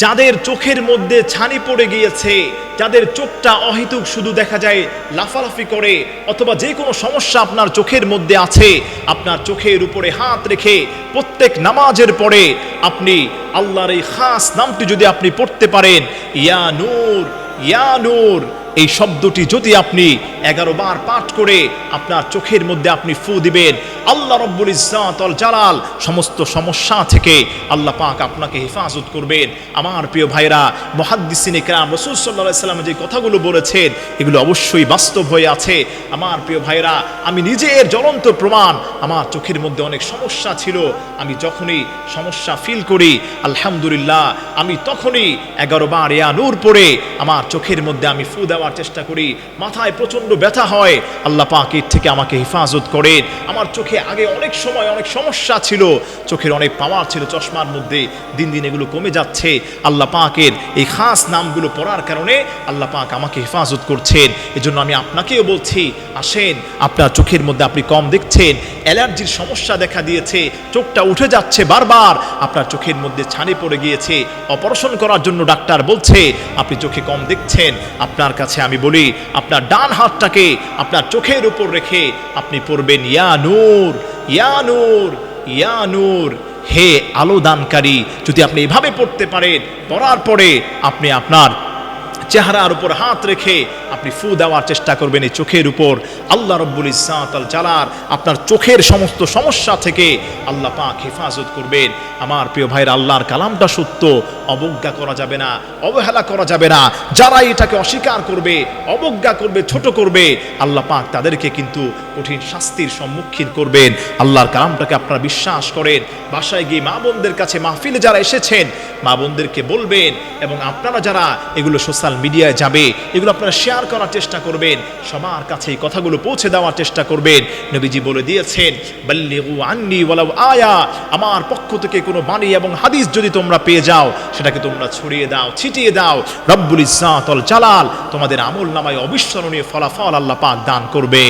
যাদের চোখের মধ্যে ছানি পড়ে গিয়েছে, যাদের চোখটা অহেতুক শুধু দেখা যায় লাফালাফি করে, অথবা যে কোনো সমস্যা আপনার চোখের মধ্যে আছে, আপনার চোখের উপরে হাত রেখে প্রত্যেক নামাজের পরে আপনি আল্লাহর এই খাস নামটি যদি আপনি পড়তে পারেন, ইয়া নূর ইয়া নূর, এই শব্দটি যদি আপনি 11 বার পাঠ করে আপনার চোখের মধ্যে আপনি ফু দিবেন, আল্লাহ রব্বুল ইজ্জত ওয়াল জালাল সমস্ত সমস্যা থেকে আল্লাহ পাক আপনাকে হেফাজত করবেন। আমার প্রিয় ভাইরা, মুহাদ্দিসিনে কেরাম রাসূল সাল্লাল্লাহু আলাইহি ওয়াসাল্লাম যে কথাগুলো বলেছেন এগুলো অবশ্যই বাস্তব হয়ে আছে। আমার প্রিয় ভাইরা, আমি নিজে এর জ্বলন্ত প্রমাণ। আমার চোখের মধ্যে অনেক সমস্যা ছিল, আমি যখনই সমস্যা ফিল করি আলহামদুলিল্লাহ আমি তখনই 11 বার ইয়া নূর পড়ে আমার চোখের মধ্যে আমি ফু দেওয়ার চেষ্টা করি। মাথায় প্রচন্ড ব্যথা হয়, আল্লাহ পাক এর থেকে আমাকে হেফাজত করেন। আমার চোখে আগে অনেক সময় অনেক সমস্যা ছিল, চোখের অনেক পাওয়ার ছিল চশমার মধ্যে, দিন দিন এগুলো কমে যাচ্ছে। আল্লাহ পাকের এই খাস নামগুলো পড়ার কারণে আল্লাহ পাক আমাকে হেফাজত করছেন। এজন্য আমি আপনাকেও বলছি, আসেন, আপনার চোখের মধ্যে আপনি কম দেখছেন, অ্যালার্জির সমস্যা দেখা দিয়েছে, চোখটা উঠে যাচ্ছে বারবার, আপনার চোখের মধ্যে ছানি পড়ে গিয়েছে, অপারেশন করার জন্য ডাক্তার বলছে, আপনি চোখে কম দেখছেন, আপনার কাছে আমি বলি আপনার ডান হাতটাকে আপনার চোখের উপর রেখে আপনি পড়বেন ইয়া নূর ইয়া নূর ইয়া নূর, হে আলো দানকারী। যদি আপনি এভাবে পড়তে পারেন, পড়ার পরে আপনি আপনার চেহারার উপর হাত রেখে আপনি ফু দেওয়ার চেষ্টা করবেন এই চোখের উপর, আল্লাহ রব্বুল ইজ্জত ওয়াল জালাল আপনার চোখের সমস্ত সমস্যা থেকে আল্লাহ পাক হেফাজত করবেন। আমার প্রিয় ভাইরা, আল্লাহর কালামটা সত্য, অবজ্ঞা করা যাবে না, অবহেলা করা যাবে না। যারা এটাকে অস্বীকার করবে, অবজ্ঞা করবে, ছোট করবে, আল্লাহ পাক তাদেরকে কিন্তু কঠিন শাস্তির সম্মুখীন করবেন। আল্লাহর কালামটাকে আপনারা বিশ্বাস করেন, বাসায় গিয়ে মা বোনদের কাছে, মাহফিলে যারা এসেছেন মা বোনদেরকে বলবেন, এবং আপনারা যারা এগুলো সোশ্যাল মিডিয়ায় যাবে এগুলো আপনারা শেয়ার করার চেষ্টা করবেন, সবার কাছে এই কথাগুলো পৌঁছে দেওয়ার চেষ্টা করবেন। নবীজি বলে দিয়েছেন, বাল্লিগু আন্নি ওয়ালাউ আয়া, আমার পক্ষ থেকে কোনো বাণী এবং হাদিস যদি তোমরা পেয়ে যাও সেটাকে তোমরা ছড়িয়ে দাও, ছিটিয়ে দাও। রব্বুল ইজ্জত ওয়াল জালাল তোমাদের আমল নামায় অবিস্মরণীয় ফলাফল আল্লাহ পাক দান করবে।